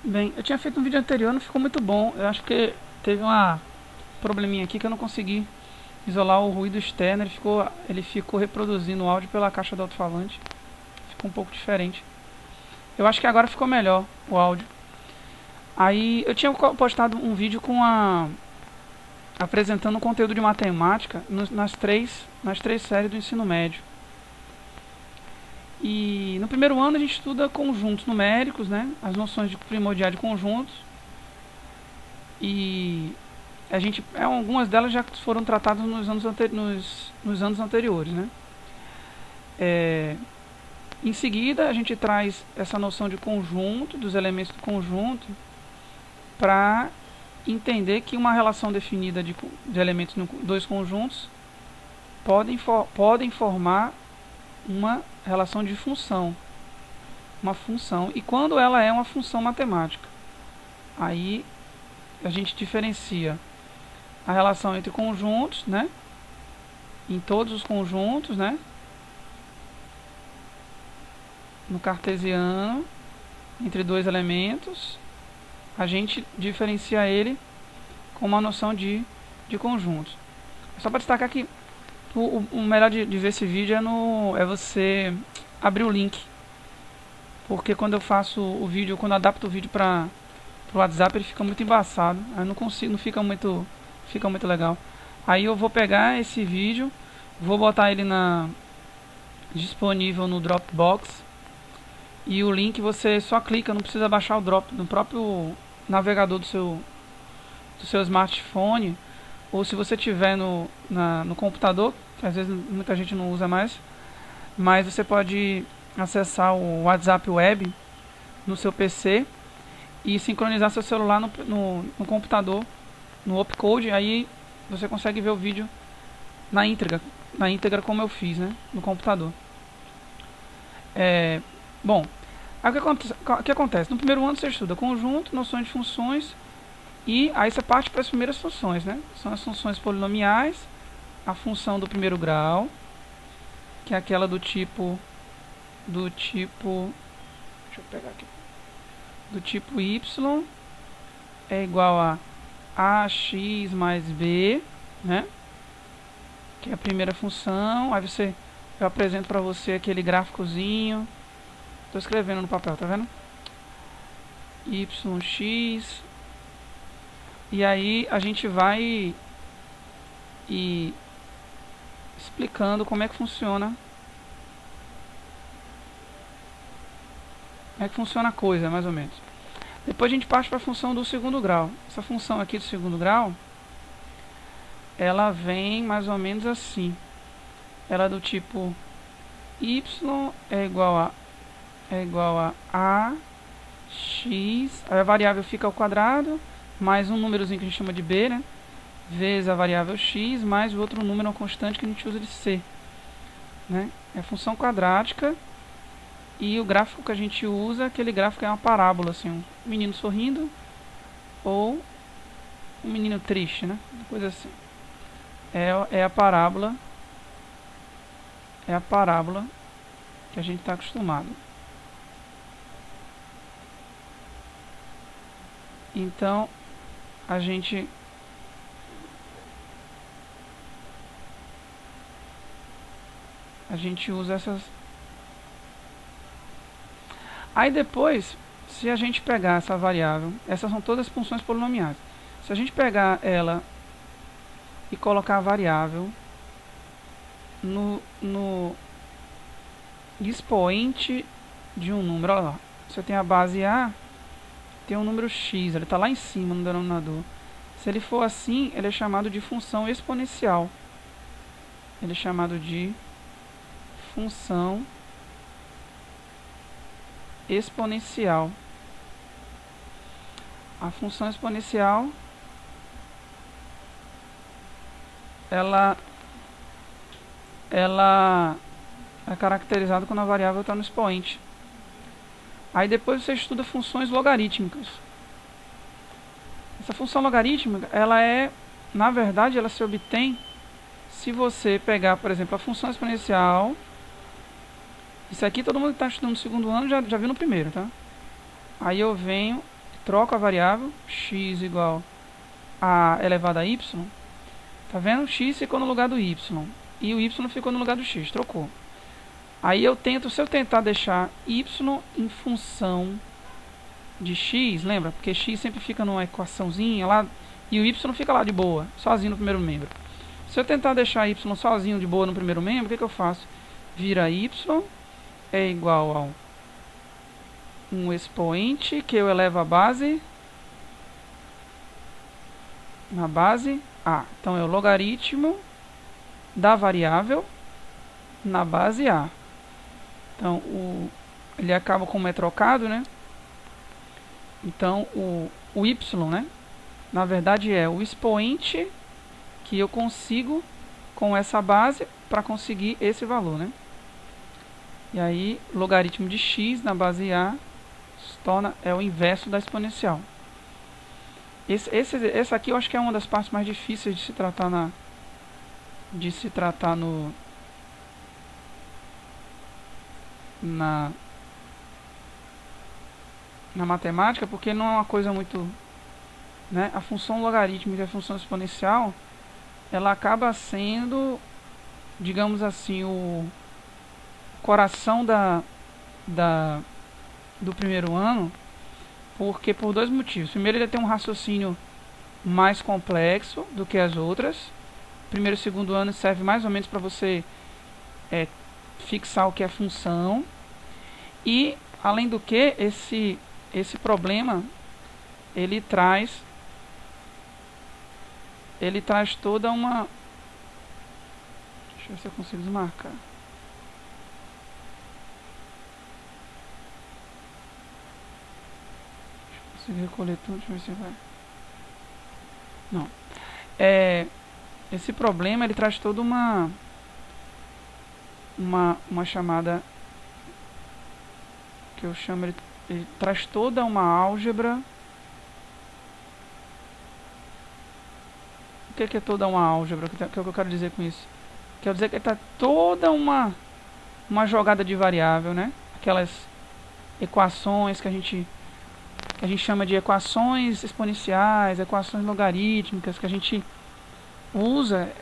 Bem, eu tinha feito um vídeo anterior, não ficou muito bom. Eu acho que teve uma probleminha aqui que eu não consegui isolar o ruído externo. Ele ficou reproduzindo o áudio pela caixa do alto-falante. Ficou um pouco diferente. Eu acho que agora ficou melhor o áudio. Aí eu tinha postado um vídeo apresentando o conteúdo de matemática nas três séries do ensino médio. E no primeiro ano a gente estuda conjuntos numéricos, né? As noções de primordial de conjuntos. E algumas delas já foram tratadas nos anos anteriores, né? Em seguida a gente traz essa noção de conjunto, dos elementos do conjunto, para entender que uma relação definida de elementos em dois conjuntos podem formar uma relação de função, e quando ela é uma função matemática. Aí a gente diferencia a relação entre conjuntos, né? Em todos os conjuntos, né? No cartesiano, entre dois elementos, a gente diferencia ele com uma noção de conjuntos. Só para destacar que o melhor de ver esse vídeo é você abrir o link, porque quando eu faço o vídeo, quando eu adapto o vídeo para o WhatsApp, ele fica muito embaçado, aí não fica muito legal. Aí eu vou pegar esse vídeo, vou botar ele disponível no Dropbox, e o link você só clica, não precisa baixar o Drop no próprio navegador do seu smartphone, ou se você tiver no computador, que às vezes muita gente não usa mais, mas você pode acessar o WhatsApp Web no seu PC e sincronizar seu celular no computador, no opcode. Aí você consegue ver o vídeo na íntegra como eu fiz, né, no computador. Bom, aí o que acontece? No primeiro ano você estuda conjunto, noções de funções, e aí você parte para as primeiras funções, né? São as funções polinomiais, a função do primeiro grau, que é aquela do tipo, deixa eu pegar aqui, do tipo y é igual a ax mais b, né? Que é a primeira função. Aí eu apresento para você aquele gráficozinho. Estou escrevendo no papel, tá vendo? Yx. E aí a gente vai explicando como é que funciona. Como é que funciona a coisa, mais ou menos. Depois a gente parte para a função do segundo grau. Essa função aqui do segundo grau, ela vem mais ou menos assim. Ela é do tipo y é igual a x, aí a variável fica ao quadrado, mais um númerozinho que a gente chama de b, né? Vezes a variável x, mais o outro número, uma constante que a gente usa de c, né? É a função quadrática. E o gráfico que a gente usa, aquele gráfico é uma parábola, assim, um menino sorrindo ou um menino triste, né? Uma coisa assim. É a parábola que a gente está acostumado. Então a gente usa essas. Aí depois, se a gente pegar essa variável, essas são todas funções polinomiais. Se a gente pegar ela e colocar a variável no expoente de um número, olha lá, você tem a base A, tem um número x, ele está lá em cima no denominador. Se ele for assim, ele é chamado de função exponencial. Ele é chamado de função exponencial. A função exponencial, ela é caracterizada quando a variável está no expoente. Aí depois você estuda funções logarítmicas. Essa função logarítmica, na verdade, ela se obtém se você pegar, por exemplo, a função exponencial. Isso aqui todo mundo que está estudando no segundo ano já viu no primeiro, tá? Aí eu venho troco a variável, x igual a elevado a y, tá vendo? X ficou no lugar do y, e o y ficou no lugar do x, trocou. Aí se eu tentar deixar y em função de x, lembra? Porque x sempre fica numa equaçãozinha lá, e o y fica lá de boa, sozinho no primeiro membro. Se eu tentar deixar y sozinho de boa no primeiro membro, o que eu faço? Vira y é igual a um expoente que eu elevo a base na base a. Então, é o logaritmo da variável na base a. Então, ele acaba como é trocado, né? Então, o y, né? Na verdade, é o expoente que eu consigo com essa base para conseguir esse valor, né? E aí, logaritmo de x na base a se torna, é o inverso da exponencial. Essa aqui eu acho que é uma das partes mais difíceis de se tratar na matemática, porque não é uma coisa muito, né? A função logarítmica e a função exponencial, ela acaba sendo, digamos assim, o coração do primeiro ano, porque por dois motivos. Primeiro, ele tem um raciocínio mais complexo do que as outras. Primeiro e segundo ano serve mais ou menos para você fixar o que é função. E, além do que, esse problema, ele traz toda uma... Deixa eu ver se eu consigo desmarcar. Deixa eu recolher tudo, deixa eu ver se vai... Não. Esse problema, ele traz toda uma chamada... que eu chamo... Ele traz toda uma álgebra... O que é toda uma álgebra? O que é que eu quero dizer com isso? Quero dizer que está toda uma jogada de variável, né? Aquelas equações que a gente chama de equações exponenciais, equações logarítmicas, que a gente usa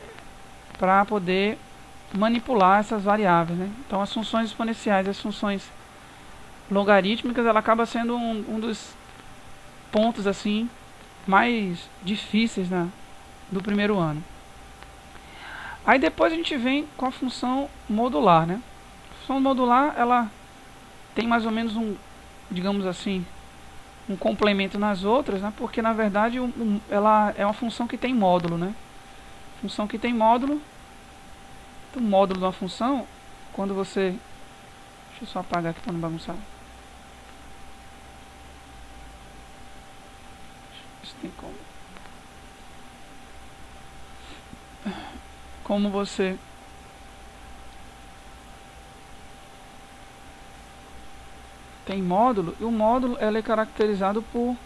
para poder manipular essas variáveis, né? Então, as funções exponenciais e as funções logarítmicas, ela acaba sendo um dos pontos assim mais difíceis, né, do primeiro ano. Aí depois a gente vem com a função modular, né? A função modular, ela tem mais ou menos digamos assim, um complemento nas outras, né? Porque na verdade ela é uma função que tem módulo, né? Função que tem módulo. O módulo de uma função, quando você... Deixa eu só apagar aqui para não bagunçar. Isso tem como você tem módulo, e o módulo ela é caracterizado por...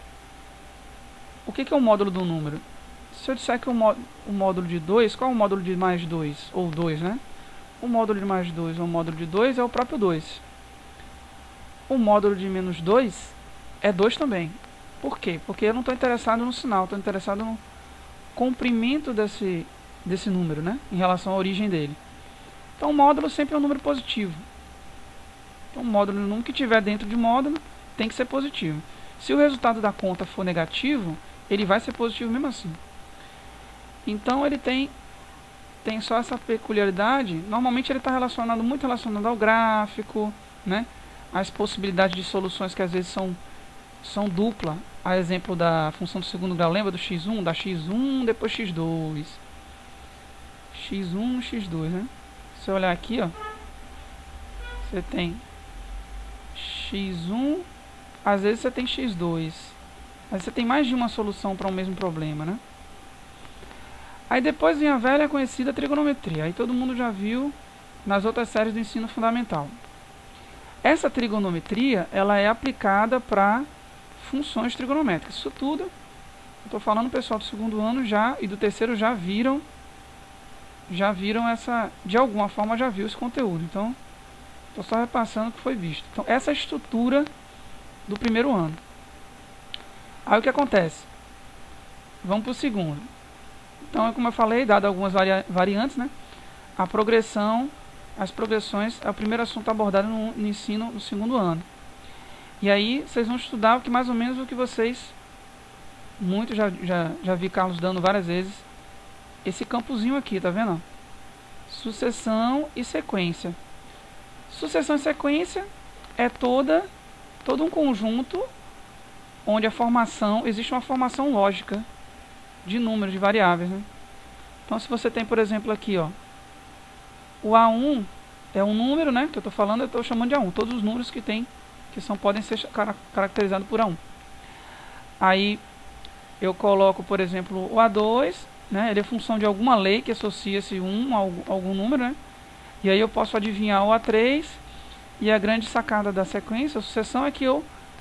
O que é o módulo do número? Se eu disser que o módulo de 2, qual é o módulo de mais 2? Ou 2, né? O módulo de mais 2 ou o módulo de 2 é o próprio 2. O módulo de menos 2 é 2 também. Por quê? Porque eu não estou interessado no sinal, estou interessado no comprimento desse número, né? Em relação à origem dele. Então o módulo sempre é um número positivo. Então o módulo, o número que tiver dentro de módulo tem que ser positivo. Se o resultado da conta for negativo, ele vai ser positivo mesmo assim. Então ele tem só essa peculiaridade. Normalmente ele está muito relacionado ao gráfico, né? As possibilidades de soluções que às vezes são dupla. A exemplo da função do segundo grau, lembra do x1? Da x1, depois x2. x1, x2, né? Se você olhar aqui, ó, você tem x1, às vezes você tem x2. Mas você tem mais de uma solução para o mesmo problema, né? Aí depois vem a velha conhecida trigonometria. Aí todo mundo já viu nas outras séries do ensino fundamental. Essa trigonometria, ela é aplicada para funções trigonométricas. Isso tudo, eu estou falando, o pessoal do segundo ano já e do terceiro já viram essa, de alguma forma já viu esse conteúdo. Então, estou só repassando o que foi visto. Então, essa é a estrutura do primeiro ano. Aí o que acontece? Vamos para o segundo. Então, como eu falei, dado algumas variantes, né? A progressão, as progressões é o primeiro assunto abordado no ensino no segundo ano. E aí vocês vão estudar o que mais ou menos o que vocês, muito já vi Carlos dando várias vezes, esse campozinho aqui, tá vendo? Sucessão e sequência. Sucessão e sequência é todo um conjunto onde existe uma formação lógica de números, de variáveis, né? Então, se você tem, por exemplo, aqui, ó, o A1 é um número, né, que eu estou falando, eu estou chamando de A1. Todos os números que podem ser caracterizados por A1. Aí, eu coloco, por exemplo, o A2, né, ele é função de alguma lei que associa esse 1 a algum número, né? E aí eu posso adivinhar o A3, e a grande sacada da sequência, a sucessão, é que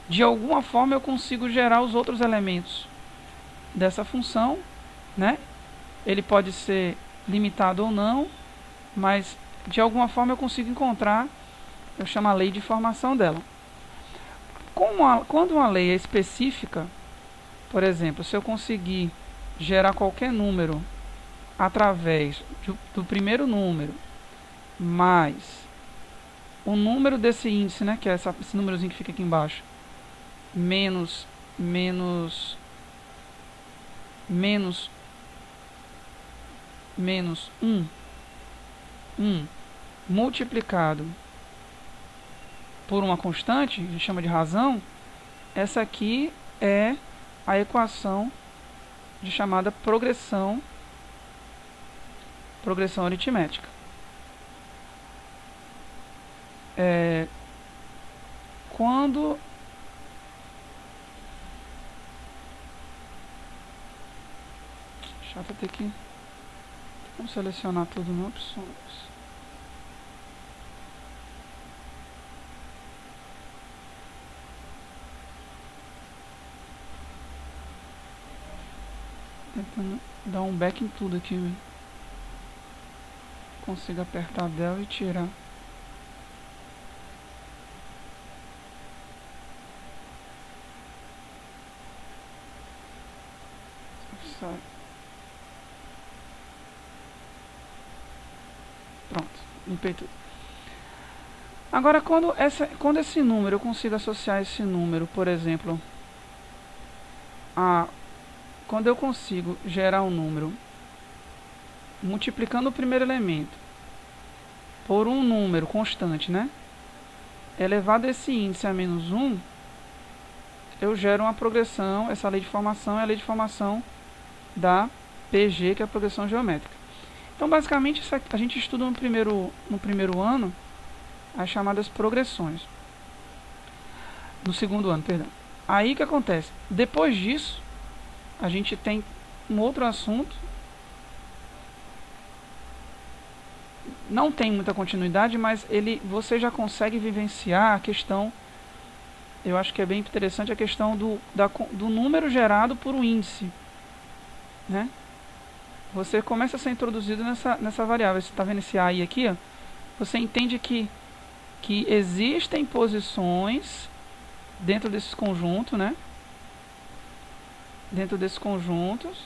de alguma forma, eu consigo gerar os outros elementos dessa função, né? Ele pode ser limitado ou não, mas de alguma forma eu consigo encontrar, eu chamo a lei de formação dela. Quando uma lei é específica, por exemplo, se eu conseguir gerar qualquer número através do primeiro número mais o número desse índice, né, que é esse númerozinho que fica aqui embaixo, menos 1 multiplicado por uma constante, a gente chama de razão, essa aqui é a equação de chamada progressão aritmética. Quando chato ter que vamos selecionar tudo em opções. Tentando dar um back em tudo aqui, velho. Consigo apertar del e tirar. Sai. Pronto, limpei tudo. Agora, quando esse número, eu consigo associar esse número, por exemplo, quando eu consigo gerar um número multiplicando o primeiro elemento por um número constante, né? Elevado esse índice a menos 1, eu gero uma progressão, essa lei de formação é a lei de formação da PG, que é a progressão geométrica. Então, basicamente, a gente estuda no primeiro ano as chamadas progressões. No segundo ano, perdão. Aí o que acontece? Depois disso, a gente tem um outro assunto. Não tem muita continuidade, mas você já consegue vivenciar a questão, eu acho que é bem interessante, a questão do número gerado por um índice, né? Você começa a ser introduzido nessa variável. Você está vendo esse A aqui, ó? Você entende que existem posições dentro desses conjuntos, né? Dentro desses conjuntos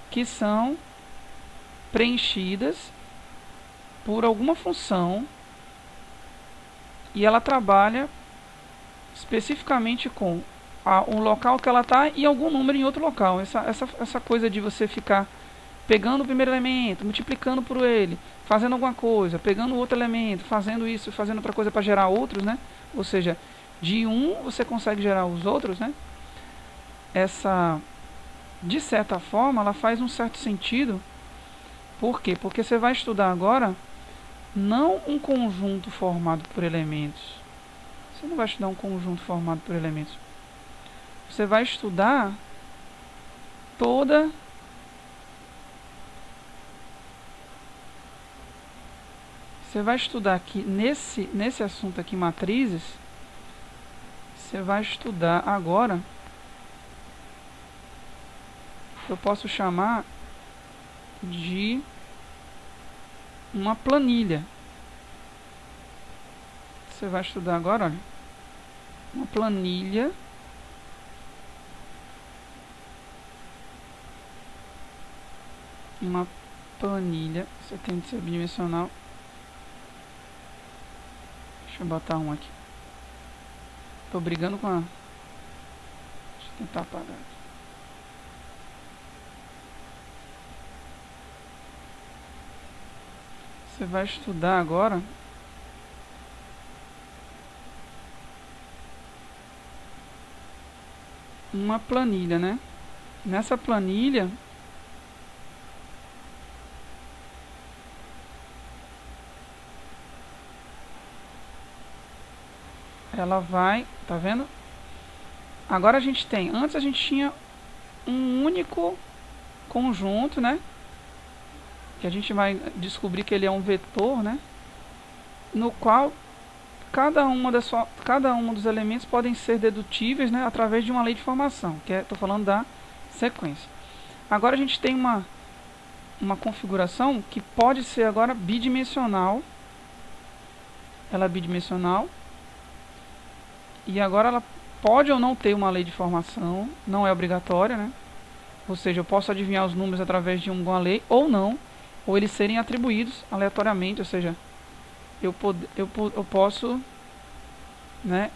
que são preenchidas por alguma função, e ela trabalha especificamente com um local que ela está e algum número em outro local. Essa coisa de você ficar pegando o primeiro elemento, multiplicando por ele, fazendo alguma coisa, pegando outro elemento, fazendo isso, fazendo outra coisa para gerar outros, né? Ou seja, de um você consegue gerar os outros, né? De certa forma, ela faz um certo sentido. Por quê? Porque você vai estudar agora não um conjunto formado por elementos. Você não vai estudar um conjunto formado por elementos. Você vai estudar Você vai estudar aqui, nesse assunto aqui, matrizes, você vai estudar agora, eu posso chamar de uma planilha. Você vai estudar agora, olha, uma planilha uma planilha. Você tem de ser bidimensional. Deixa eu botar um aqui. Tô brigando com a... Deixa eu tentar apagar. Você vai estudar agora uma planilha, né? Nessa planilha ela vai, tá vendo? Agora a gente tem, antes a gente tinha um único conjunto, né? Que a gente vai descobrir que ele é um vetor, né? No qual cada um dos elementos podem ser dedutíveis, né? Através de uma lei de formação, que estou falando da sequência. Agora a gente tem uma configuração que pode ser agora bidimensional. Ela é bidimensional. E agora ela pode ou não ter uma lei de formação, não é obrigatória, né? Ou seja, eu posso adivinhar os números através de uma lei ou não, ou eles serem atribuídos aleatoriamente, ou seja, eu posso, né,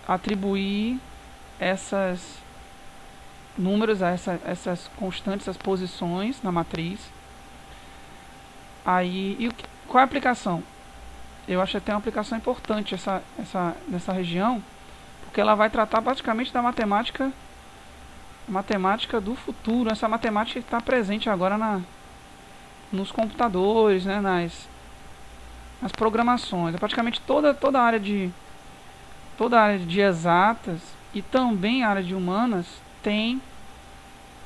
atribuir esses números a essas constantes, essas posições na matriz. Aí, qual é a aplicação? Eu acho que tem uma aplicação importante nessa região, porque ela vai tratar praticamente da matemática do futuro, essa matemática que está presente agora nos computadores, né, nas programações. É praticamente toda a área de exatas e também a área de humanas tem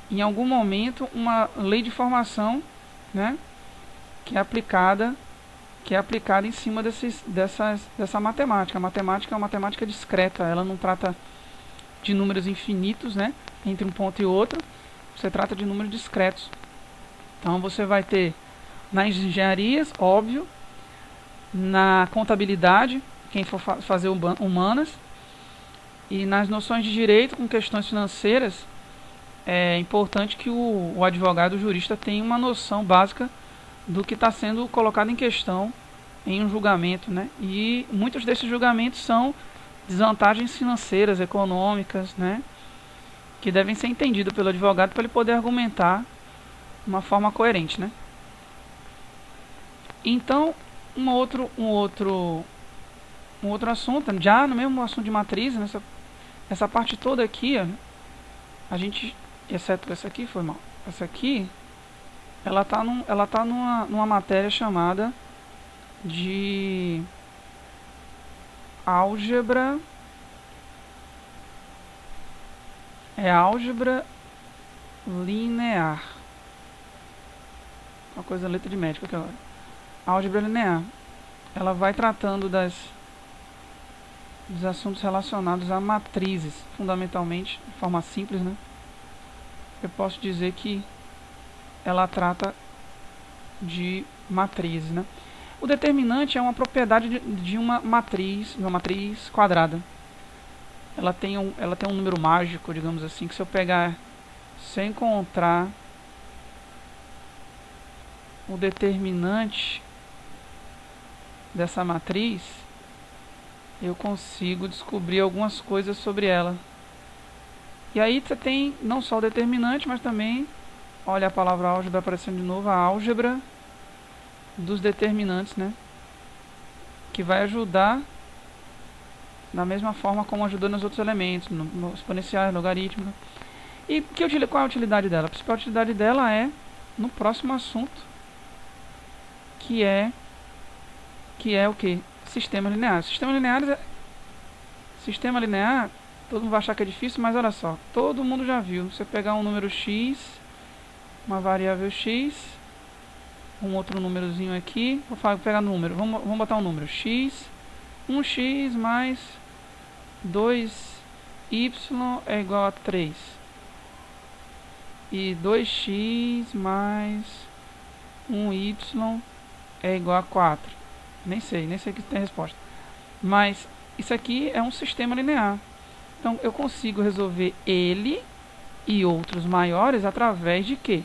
em algum momento uma lei de formação, né, que é aplicada em cima dessa matemática. A matemática é uma matemática discreta, ela não trata de números infinitos, né, entre um ponto e outro. Você trata de números discretos. Então você vai ter nas engenharias, óbvio, na contabilidade, quem for fazer humanas, e nas noções de direito com questões financeiras, é importante que o advogado, o jurista, tenha uma noção básica do que está sendo colocado em questão em um julgamento, né? E muitos desses julgamentos são desvantagens financeiras, econômicas, né, que devem ser entendidas pelo advogado para ele poder argumentar de uma forma coerente, né? Então, um outro assunto, já no mesmo assunto de matriz, essa parte toda aqui, ó, a gente, exceto essa aqui, foi mal. Essa aqui, ela tá numa matéria chamada de álgebra. É álgebra linear. Uma coisa, letra de médico aqui agora. Álgebra linear. Ela vai tratando dos assuntos relacionados a matrizes, fundamentalmente, de forma simples, né? Eu posso dizer que ela trata de matrizes, né? O determinante é uma propriedade de uma matriz quadrada. Ela tem um número mágico, digamos assim, que se eu encontrar o determinante dessa matriz, eu consigo descobrir algumas coisas sobre ela. E aí você tem não só o determinante, mas também, olha a palavra álgebra aparecendo de novo, a álgebra dos determinantes, né? Que vai ajudar da mesma forma como ajudou nos outros elementos, no exponencial, logarítmica. E qual é a utilidade dela? A principal utilidade dela é no próximo assunto, que é o que? Sistema linear. Sistema linear, todo mundo vai achar que é difícil, mas olha só, todo mundo já viu. Você pegar um número x, uma variável x, um outro númerozinho aqui, vou pegar número, vamos botar um número x, 1x mais 2y é igual a 3, e 2x mais 1y é igual a 4. Nem sei que tem resposta. Mas isso aqui é um sistema linear. Então eu consigo resolver ele e outros maiores através de quê?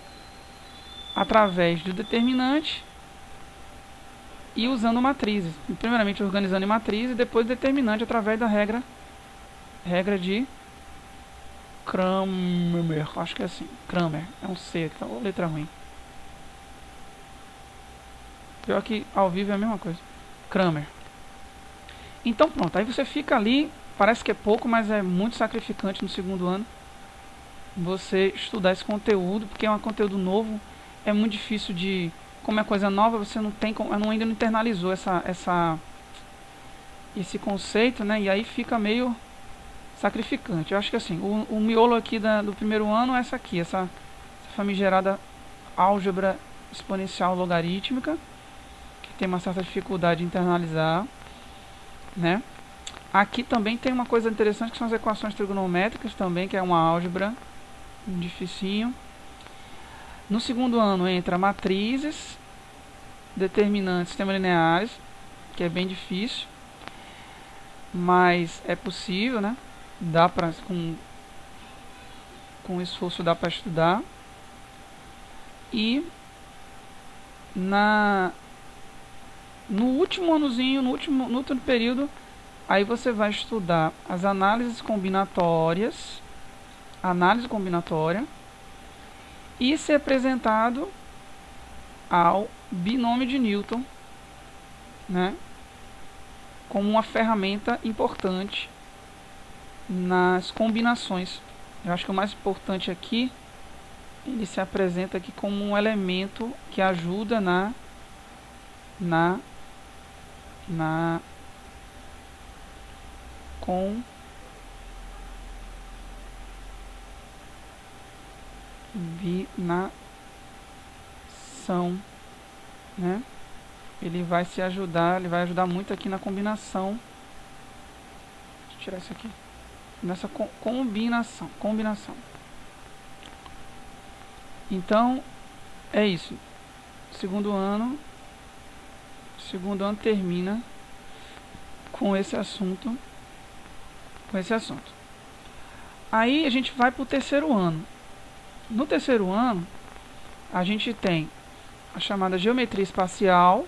através do determinante e usando matrizes. Primeiramente organizando em matriz e depois determinante através da regra de Cramer. Acho que é assim. Cramer. É um C, tá? Letra ruim. Pior que ao vivo é a mesma coisa. Cramer. Então pronto, aí você fica ali, parece que é pouco, mas é muito sacrificante no segundo ano você estudar esse conteúdo, porque é um conteúdo novo, é muito difícil de, como é coisa nova, você não tem, ainda não internalizou esse conceito, né? E aí fica meio sacrificante. Eu acho que assim, o miolo aqui do primeiro ano é essa famigerada álgebra exponencial logarítmica, que tem uma certa dificuldade de internalizar, né? Aqui também tem uma coisa interessante que são as equações trigonométricas também, que é uma álgebra dificinho. No segundo ano entra matrizes, determinantes, sistemas lineares, que é bem difícil, mas é possível, né? Dá para com esforço dá para estudar. E no último anozinho, no último período, aí você vai estudar as análises combinatórias, análise combinatória, e ser apresentado ao binômio de Newton, né, como uma ferramenta importante nas combinações. Eu acho que o mais importante aqui, ele se apresenta aqui como um elemento que ajuda na combinação, né? Ele vai ajudar muito aqui na combinação. Deixa eu tirar isso aqui. Nessa combinação. Então, é isso. Segundo ano termina com esse assunto. Aí a gente vai para o terceiro ano. No terceiro ano, a gente tem a chamada geometria espacial.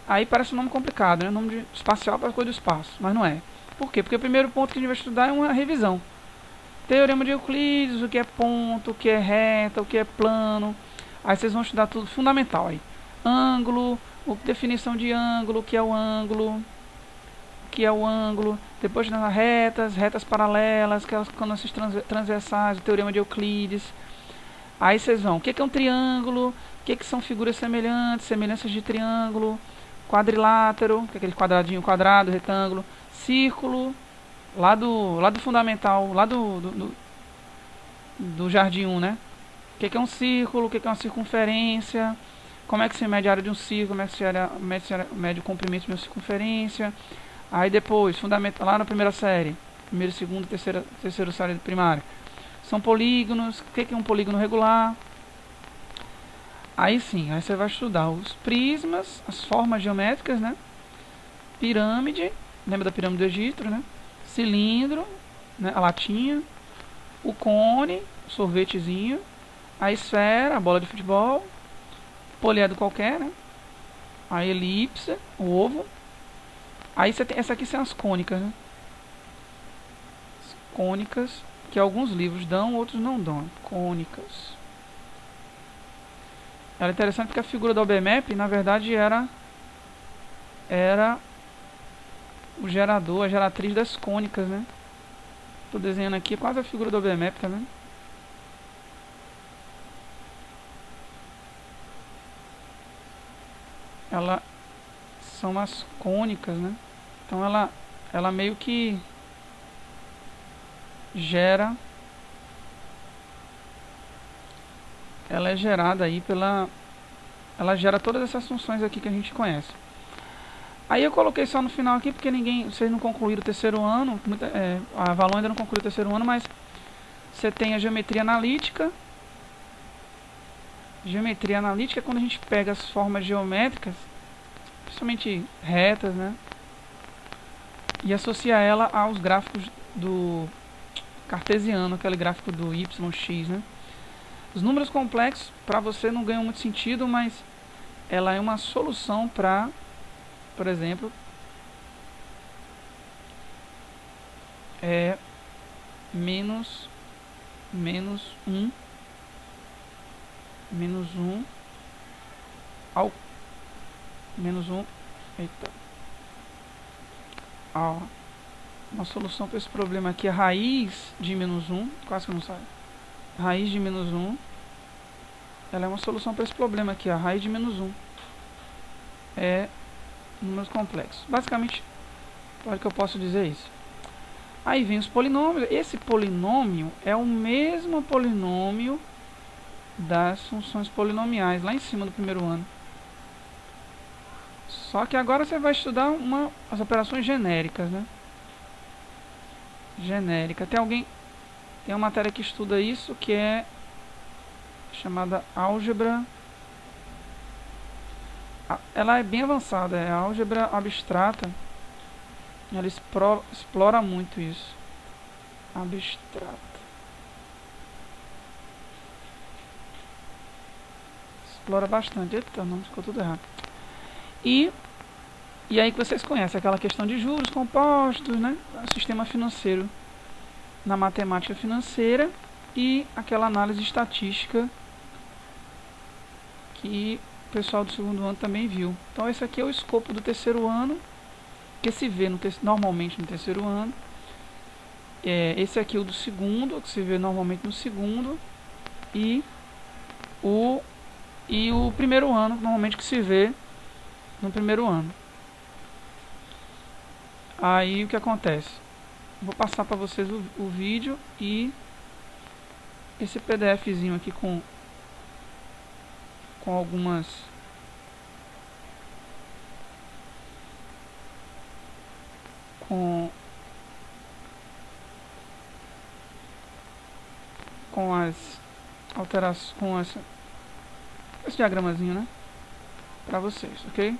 Aí parece um nome complicado, né? O nome de espacial para coisa do espaço, mas não é. Por quê? Porque o primeiro ponto que a gente vai estudar é uma revisão. Teorema de Euclides, o que é ponto, o que é reta, o que é plano. Aí vocês vão estudar tudo fundamental aí. Ângulo, definição de ângulo, o que é o ângulo, depois nas retas paralelas, que são esses transversais, o teorema de Euclides. Aí vocês vão, o que é um triângulo, o que são figuras semelhantes, semelhanças de triângulo, quadrilátero, que é aquele quadradinho, quadrado, retângulo, círculo, lá do fundamental, lá do jardim 1, né? O que é um círculo, o que é uma circunferência, como é que se mede a área de um círculo, como é que se mede o comprimento de uma circunferência. Aí depois, fundamental, lá na primeira série, primeira, segunda, terceira série primária, são polígonos, o que é um polígono regular. Aí sim, aí você vai estudar os prismas, as formas geométricas, né? Pirâmide, lembra da pirâmide do Egito, né? Cilindro, né? A latinha, o cone, o sorvetezinho, a esfera, a bola de futebol, poliedro qualquer, né? A elipse, o ovo. Aí você tem, essa aqui são as cônicas, né? As cônicas, que alguns livros dão, outros não dão. Cônicas. Ela é interessante porque a figura da OBMAP, na verdade, era o gerador, a geratriz das cônicas, né? Estou desenhando aqui quase a figura da OBMAP, tá vendo? Ela são as cônicas, né? Então ela meio que gera, ela é gerada aí ela gera todas essas funções aqui que a gente conhece. Aí eu coloquei só no final aqui porque vocês não concluíram o terceiro ano, a Valon ainda não concluiu o terceiro ano, mas você tem a geometria analítica. Geometria analítica é quando a gente pega as formas geométricas, principalmente retas, né, e associa ela aos gráficos do cartesiano, aquele gráfico do y, x, né. Os números complexos, para você, não ganham muito sentido, mas ela é uma solução para, por exemplo, menos 1 ao menos 1, eita, ó, uma solução para esse problema aqui, a raiz de menos 1, quase que não sai, raiz de menos 1, ela é uma solução para esse problema aqui, a raiz de menos 1 é números complexos. Basicamente, claro que eu posso dizer isso. Aí vem os polinômios. Esse polinômio é o mesmo polinômio das funções polinomiais lá em cima do primeiro ano. Só que agora você vai estudar as operações genéricas, né? Genérica. Tem uma matéria que estuda isso, que é chamada álgebra. Ela é bem avançada, é a álgebra abstrata. Ela explora muito isso. Abstrata. Explora bastante. Eita, não, ficou tudo errado. E aí que vocês conhecem aquela questão de juros compostos, né? O sistema financeiro na matemática financeira e aquela análise estatística que o pessoal do segundo ano também viu. Então esse aqui é o escopo do terceiro ano, que se vê normalmente no terceiro ano. Esse aqui é o do segundo, que se vê normalmente no segundo. E o primeiro ano, normalmente que se vê no primeiro ano. Aí o que acontece? Vou passar para vocês o vídeo e esse PDFzinho aqui com algumas com as alterações, com esse diagramazinho, né? Para vocês, ok?